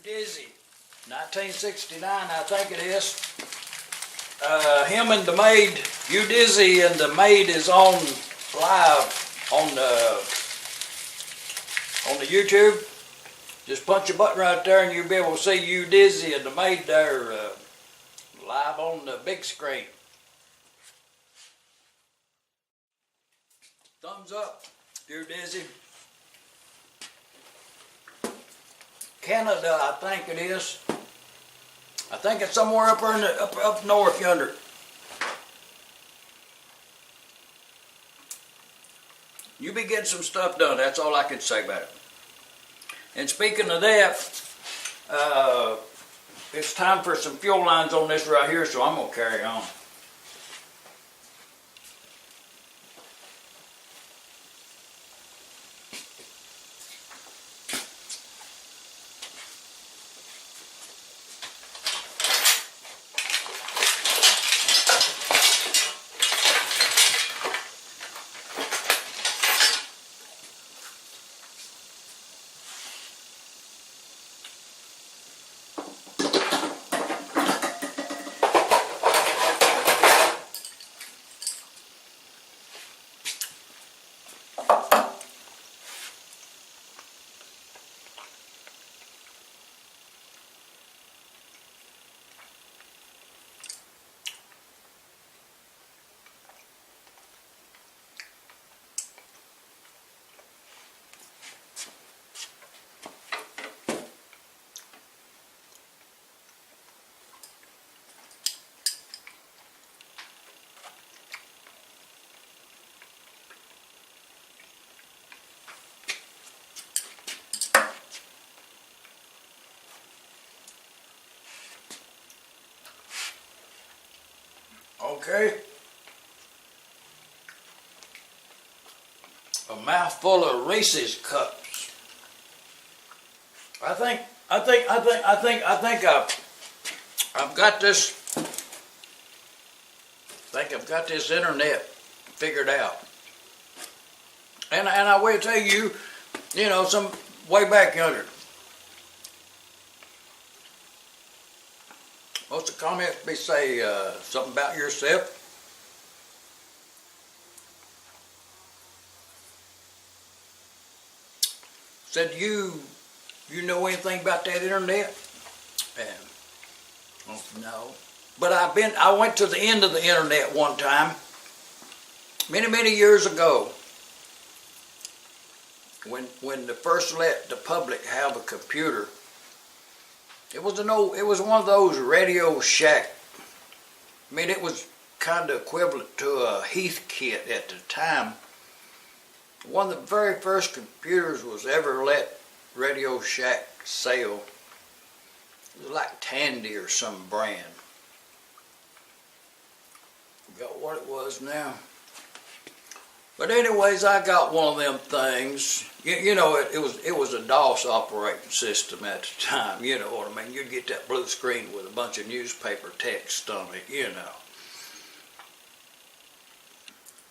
Dizzy, 1969, I think it is. Him and the maid, You Dizzy and the maid is on live on the YouTube. Just punch a button right there and you'll be able to see You Dizzy and the maid there live on the big screen. Thumbs up, You Dizzy. Canada, I think it is. I think it's somewhere up in the, up north yonder. You be getting some stuff done. That's all I can say about it. And speaking of that, it's time for some fuel lines on this right here, so I'm gonna carry on. Okay. A mouthful of Reese's cups. I've got this. I think I've got this internet figured out. And I will tell you, you know, some way back yonder. Most of the comments be say something about yourself. Said you know anything about that internet? And no. But I went to the end of the internet one time, many years ago, when they first let the public have a computer. It was one of those Radio Shack. I mean, it was kind of equivalent to a Heath kit at the time. One of the very first computers was ever let Radio Shack sell. It was like Tandy or some brand. Forgot what it was now. But anyways, I got one of them things. You know, it was a DOS operating system at the time. You know what I mean? You'd get that blue screen with a bunch of newspaper text on it, you know.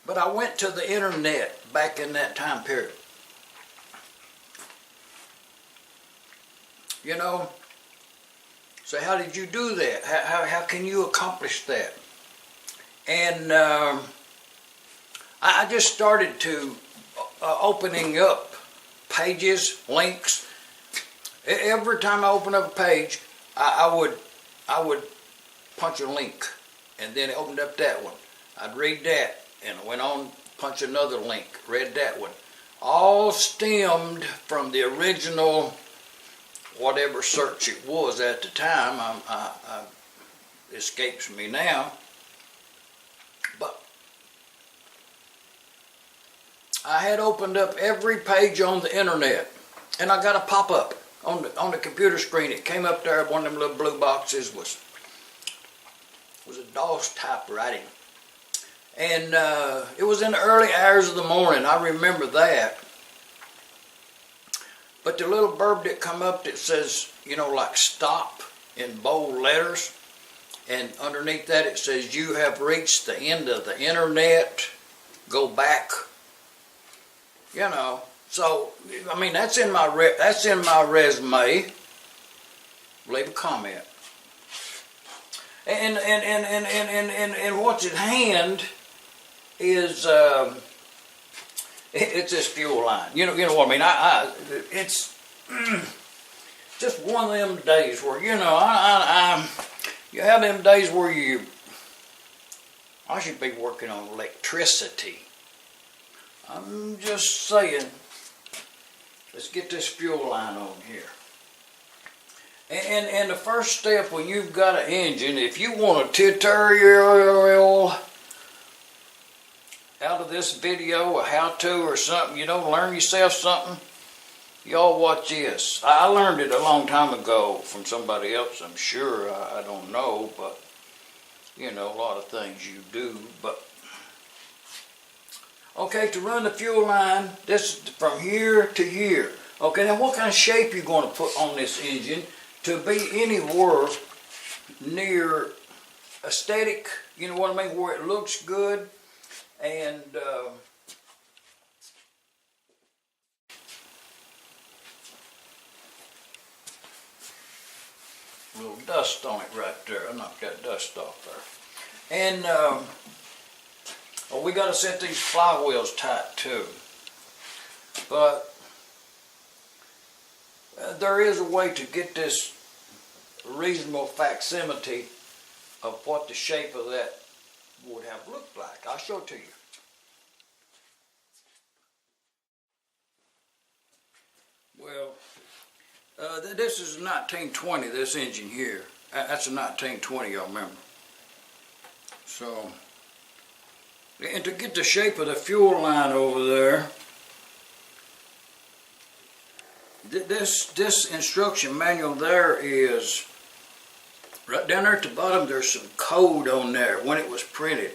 But I went to the internet back in that time period. You know, so how did you do that? How can you accomplish that? And I just started to opening up pages, links. Every time I opened up a page, I would punch a link, and then it opened up that one. I'd read that, and I went on, punch another link, read that one. All stemmed from the original, whatever search it was at the time. Escapes me now. But I had opened up every page on the internet, and I got a pop-up on the computer screen. It came up there. One of them little blue boxes was a DOS typewriting, and it was in the early hours of the morning. I remember that. But the little burb that come up that says, you know, like stop in bold letters, and underneath that it says, you have reached the end of the internet. Go back. You know, so I mean that's in my resume. leave a comment. And what's at hand is it's this fuel line. You know what I mean. It's just one of them days where you have them days where I should be working on electricity. I'm just saying, let's get this fuel line on here. And the first step when you've got an engine, if you want a tutorial out of this video, a how-to or something, learn yourself something, y'all watch this. I learned it a long time ago from somebody else, I'm sure. I don't know, but, a lot of things you do. But okay, to run the fuel line, this is from here to here. Okay, now what kind of shape you going to put on this engine to be anywhere near aesthetic, you know what I mean, where it looks good, and a little dust on it right there. I knocked that dust off there. And we got to set these flywheels tight too. But there is a way to get this reasonable facsimile of what the shape of that would have looked like. I'll show it to you. Well, this is a 1920, this engine here. That's a 1920, y'all remember. So, and to get the shape of the fuel line over there, this instruction manual there is, right down there at the bottom, there's some code on there when it was printed.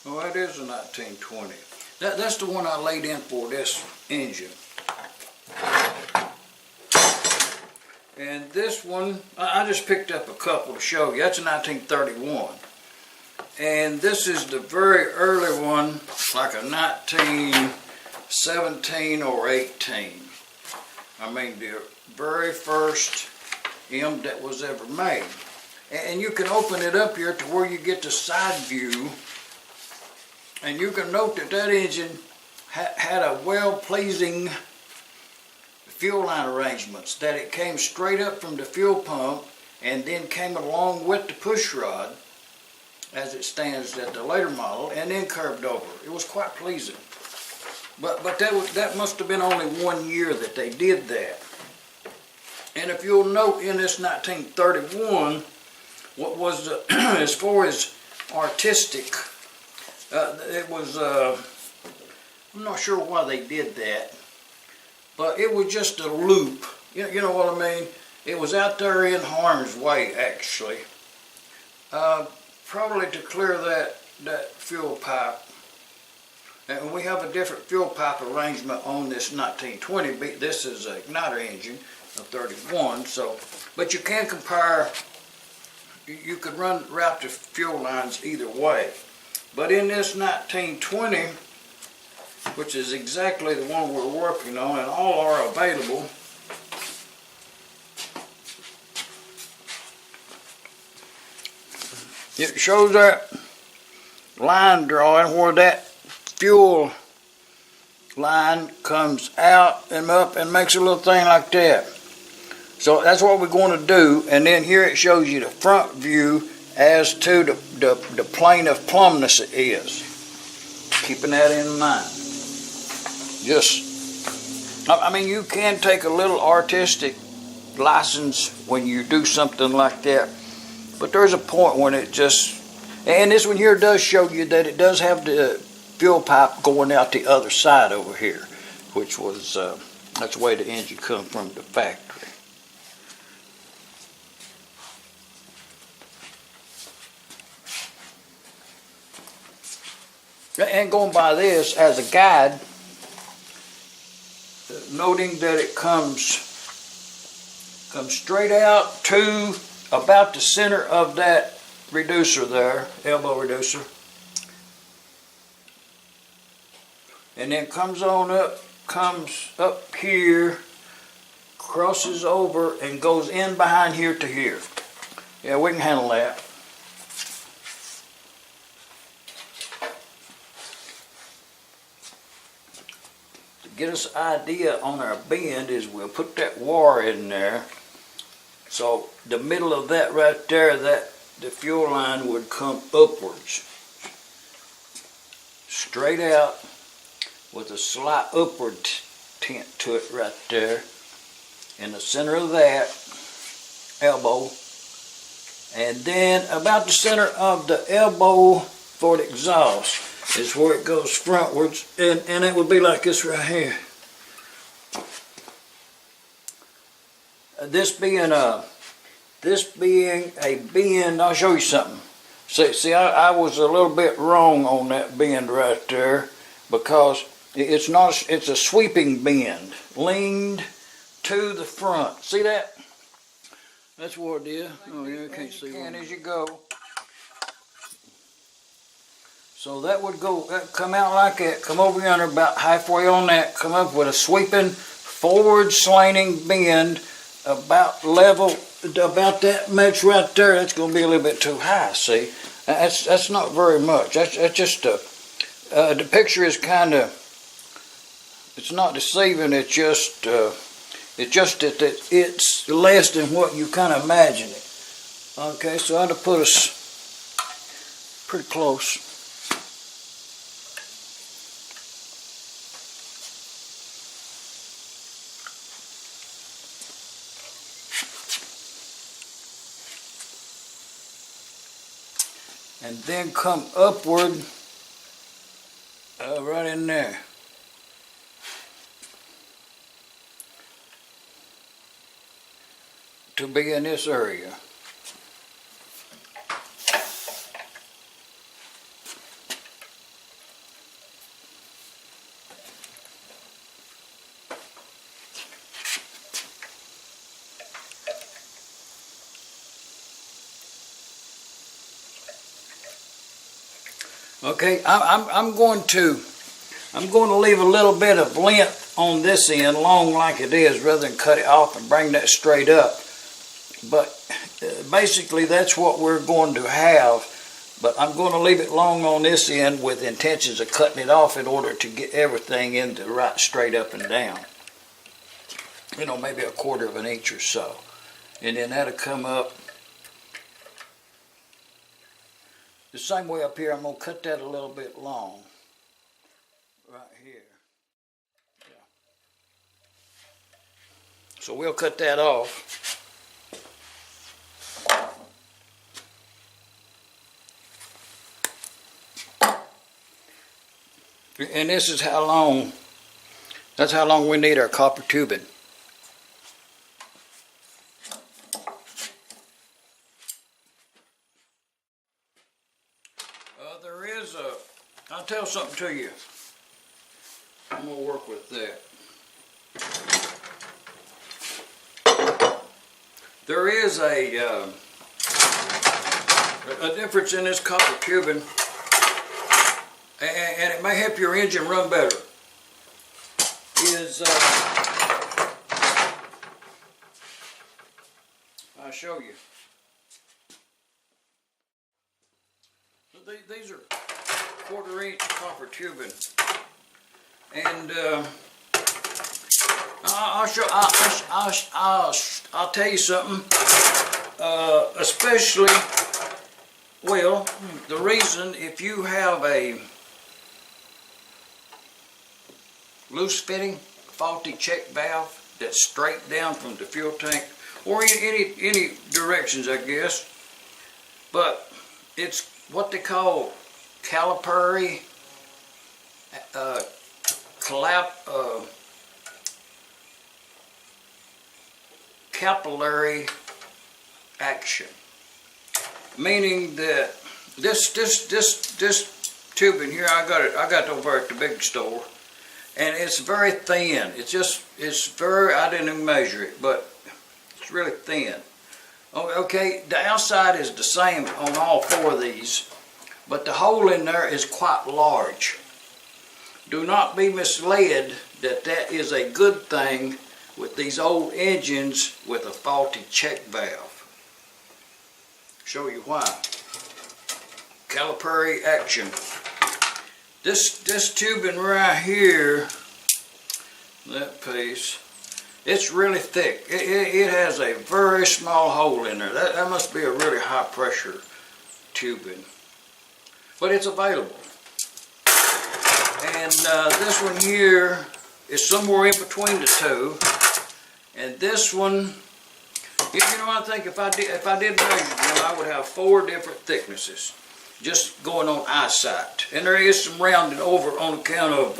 Oh, that is a 1920. That's the one I laid in for this engine. And this one, I just picked up a couple to show you. That's a 1931. And this is the very early one, like a 1917 or 18. I mean, the very first M that was ever made. And you can open it up here to where you get the side view. And you can note that that engine had a well-pleasing fuel line arrangements, that it came straight up from the fuel pump and then came along with the push rod as it stands at the later model, and then curved over. It was quite pleasing. But that must have been only 1 year that they did that. And if you'll note in this 1931, what was as far as artistic, it was I'm not sure why they did that, but it was just a loop. You know what I mean? It was out there in harm's way, actually. Probably to clear that fuel pipe. And we have a different fuel pipe arrangement on this 1920. This is an igniter engine of 31. So, but you can compare. You could route the fuel lines either way. But in this 1920, which is exactly the one we're working on, and all are available, it shows that line drawing where that fuel line comes out and up and makes a little thing like that. So that's what we're going to do, and then here it shows you the front view as to the plane of plumbness it is. Keeping that in mind. I mean, you can take a little artistic license when you do something like that, but there's a point when it just, and this one here does show you that it does have the fuel pipe going out the other side over here, which was, that's the way the engine come from the factory. And going by this as a guide, noting that it comes straight out to about the center of that reducer there, elbow reducer, and then comes on up comes up here, crosses over, and goes in behind here to here. Yeah, we can handle that. To get us an idea on our bend is we'll put that wire in there. So the middle of that right there, the fuel line would come upwards. Straight out with a slight upward tint to it right there. In the center of that elbow. And then about the center of the elbow for the exhaust is where it goes frontwards, and it would be like this right here. This being a bend, I'll show you something. See, I was a little bit wrong on that bend right there, because it's a sweeping bend, leaned to the front. See that? That's what it is. Oh yeah, I can't see one. As you go. So that would come out like that, come over yonder about halfway on that, come up with a sweeping forward slanting bend about level, about that much right there. That's going to be a little bit too high, see? That's not very much. That's just the picture is kind of, it's not deceiving, it's just that it's less than what you kind of imagine it. Okay, so I had to put us pretty close. And then come upward right in there. To be in this area. Okay, I'm going to leave a little bit of length on this end, long like it is, rather than cut it off and bring that straight up. But basically that's what we're going to have. But I'm going to leave it long on this end with intentions of cutting it off in order to get everything into right straight up and down. You know, maybe a quarter of an inch or so. And then that'll come up. The same way up here, I'm going to cut that a little bit long. Right here. Yeah. So we'll cut that off. And this is how long, that's how long we need our copper tubing. I'll tell something to you. I'm going to work with that. There is a difference in this copper tubing, and it may help your engine run better. I'll show you. These are 1/4 inch copper tubing, and I'll tell you something. Especially, well, the reason if you have a loose fitting, faulty check valve that's straight down from the fuel tank, or any directions, I guess, but it's what they call capillary action, meaning that this tubing here, I got it over at the big store, and it's very thin. It's very, I didn't even measure it, but it's really thin. Okay, the outside is the same on all 4 of these, but the hole in there is quite large. do not be misled that that is a good thing with these old engines with a faulty check valve. Show you why. Capillary action. This tubing right here, that piece, it's really thick. It has a very small hole in there. That must be a really high pressure tubing. But it's available. And this one here is somewhere in between the two. And this one, you know, I think if I did measure them, I would have 4 different thicknesses, just going on eyesight. And there is some rounding over on account of,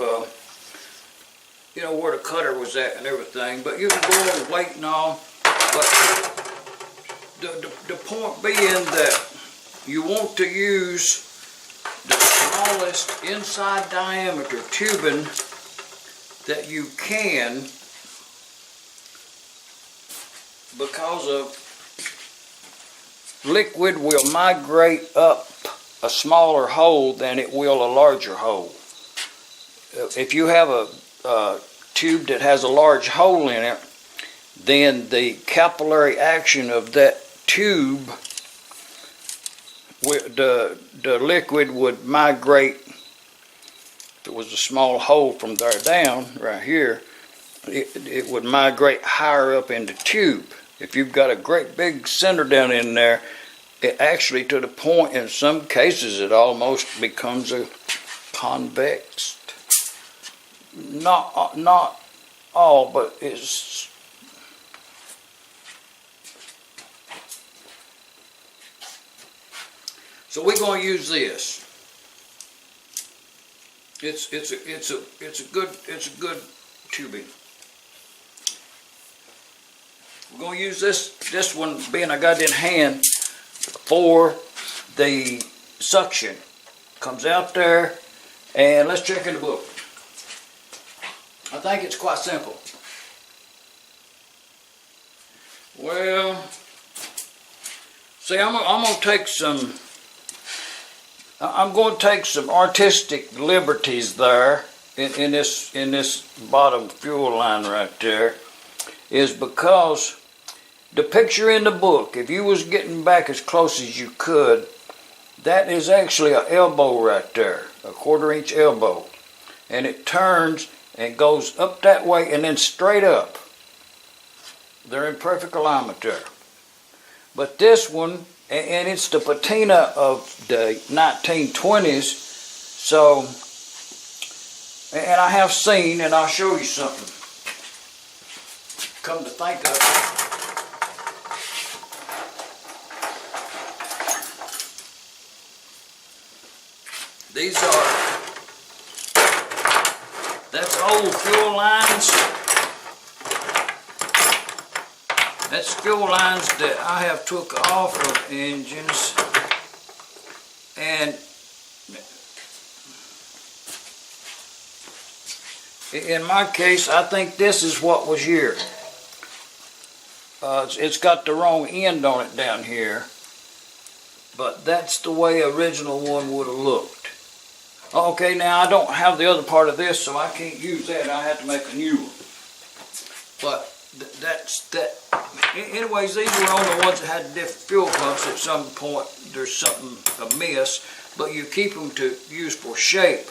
you know, where the cutter was at and everything. But you can go on weight and all. But the point being that you want to use the smallest inside diameter tubing that you can, because of liquid will migrate up a smaller hole than it will a larger hole. If you have a tube that has a large hole in it, then the capillary action of that tube, the liquid would migrate. If it was a small hole from there down, right here, it would migrate higher up in the tube. If you've got a great big center down in there, it actually, to the point in some cases, it almost becomes a convex. Not all, but it's. So we're going to use this. It's a good tubing. We're going to use this one, being I got it in hand, for the suction. Comes out there, and let's check in the book. I think it's quite simple. Well, see, I'm going to take some artistic liberties there in this bottom fuel line right there, is because the picture in the book, if you was getting back as close as you could, that is actually an elbow right there, a 1/4 inch elbow, and it turns and goes up that way and then straight up. They're in perfect alignment there. But this one, and it's the patina of the 1920s, so, and I have seen, and I'll show you something, come to think of it. These are, that's old fuel lines. That's fuel lines that I have took off of engines, and in my case, I think this is what was here. It's got the wrong end on it down here, but that's the way original one would have looked. Okay, now I don't have the other part of this, so I can't use that. I have to make a new one. But that's that. Anyways, these were all the ones that had different fuel pumps. At some point, there's something amiss, but you keep them to use for shape.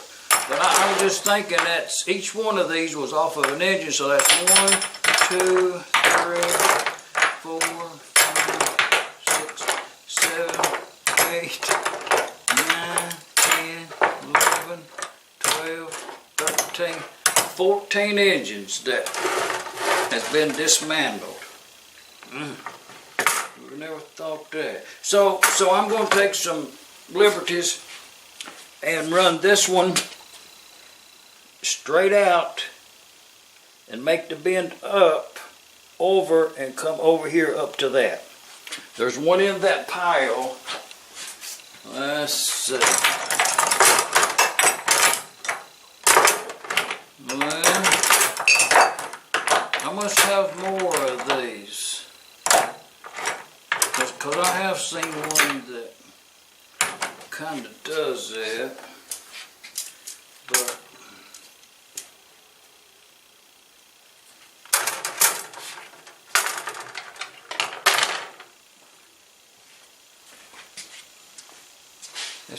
But I was just thinking that each one of these was off of an engine, so that's 1, 2, 3, 4, 5, 6, 7, 8, 9, 10, 11, 12, 13, 14 engines that has been dismantled. We never thought that. So I'm going to take some liberties and run this one straight out and make the bend up over and come over here up to that. There's one in that pile. Let's see. Well, I must have more of these, because I have seen one that kind of does that, but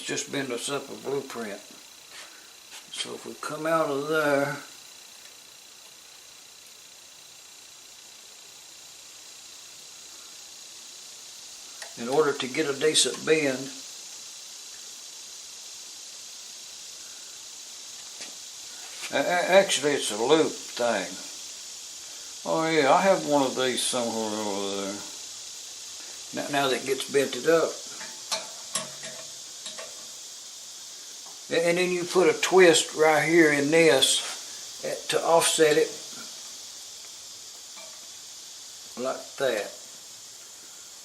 just been us up a blueprint. So if we come out of there, in order to get a decent bend, actually it's a loop thing. Oh yeah, I have one of these somewhere over there. Now that gets bented up. And then you put a twist right here in this to offset it like that.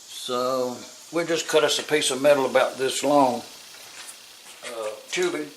So we'll just cut us a piece of metal about this long, tubing.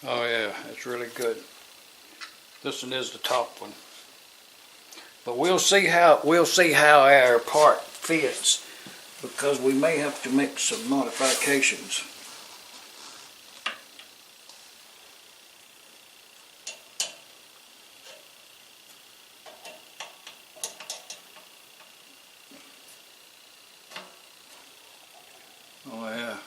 Oh yeah, it's really good. This one is the top one. But we'll see how our part fits, because we may have to make some modifications. Oh yeah.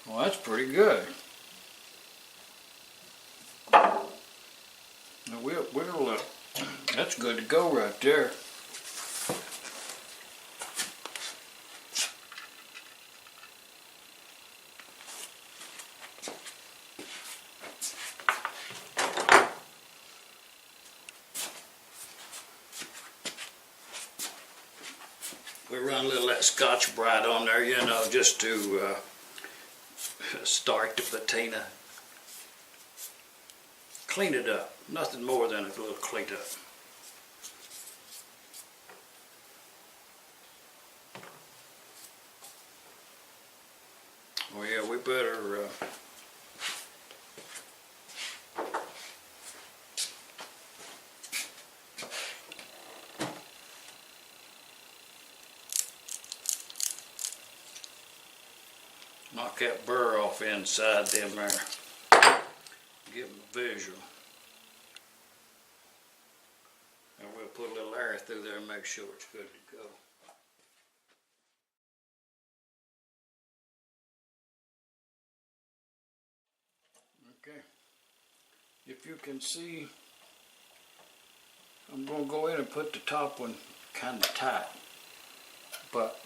Well, that's pretty good. Now that's good to go right there. We run a little of that Scotch-Brite on there, you know, just to start the patina. Clean it up. Nothing more than a little clean-up. Oh yeah, we better knock that burr off inside them there. Give them a visual. And we'll put a little air through there and make sure it's good to go. Okay. If you can see, I'm going to go in and put the top one kind of tight. But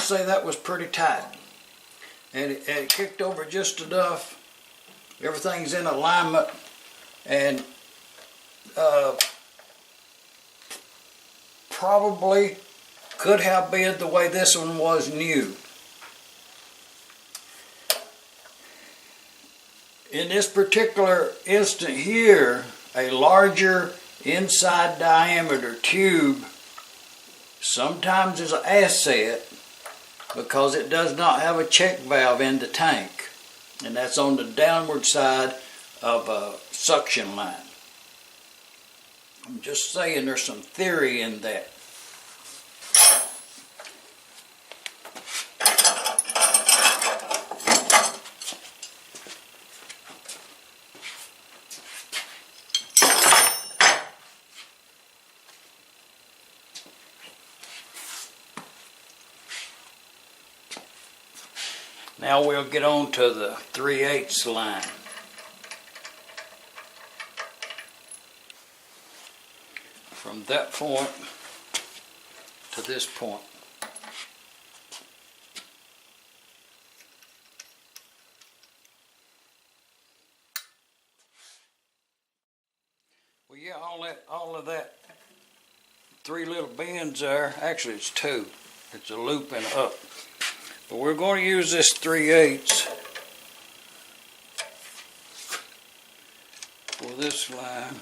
say that was pretty tight. And it kicked over just enough. Everything's in alignment, and probably could have been the way this one was new. In this particular instant here, a larger inside diameter tube sometimes is an asset because it does not have a check valve in the tank, and that's on the downward side of a suction line. I'm just saying there's some theory in that. Now we'll get on to the 3/8 line. From that point to this point. Well, yeah, all of that, 3 little bends there. Actually, it's 2. It's a loop and a up. But we're going to use this 3/8 for this line.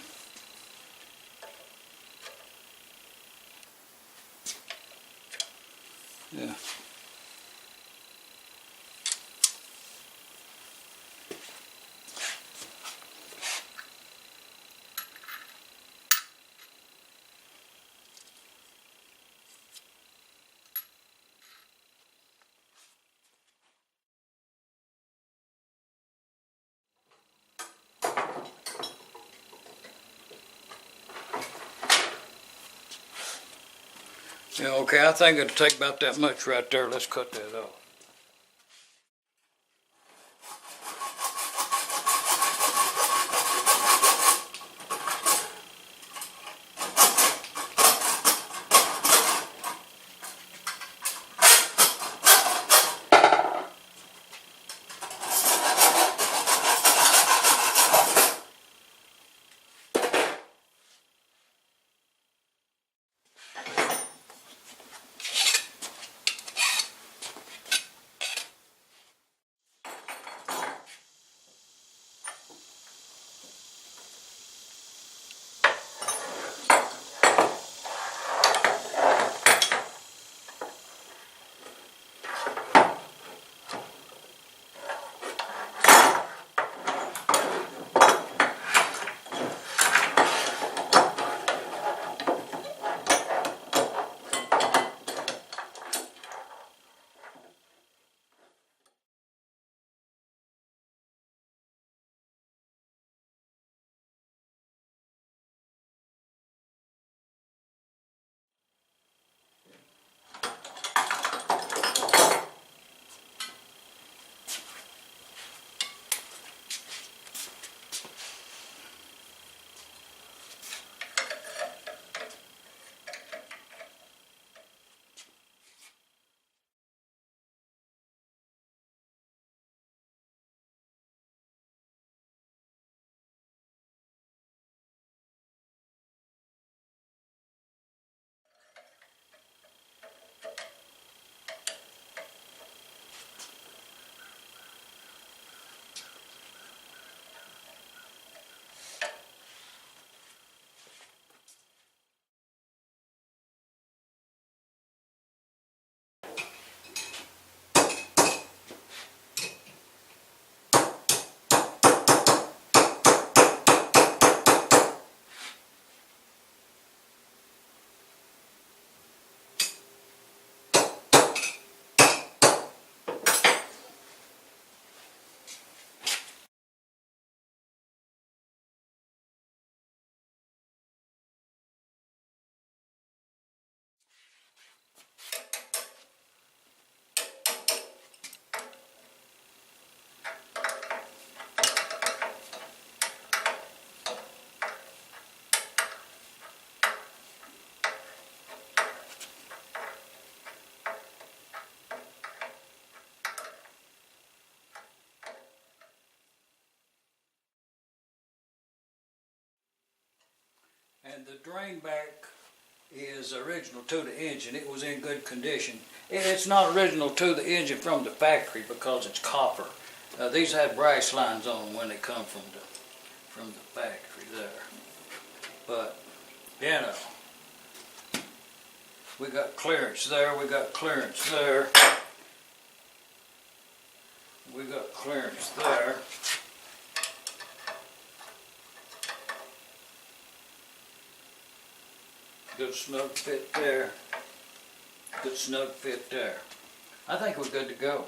Yeah. Yeah, okay, I think it'll take about that much right there. Let's cut that off. And the drain back is original to the engine. It was in good condition. It's not original to the engine from the factory because it's copper. These had brass lines on them when they come from the factory there. But, you know, we got clearance there, we got clearance there. We got clearance there. Good snug fit there. Good snug fit there. I think we're good to go.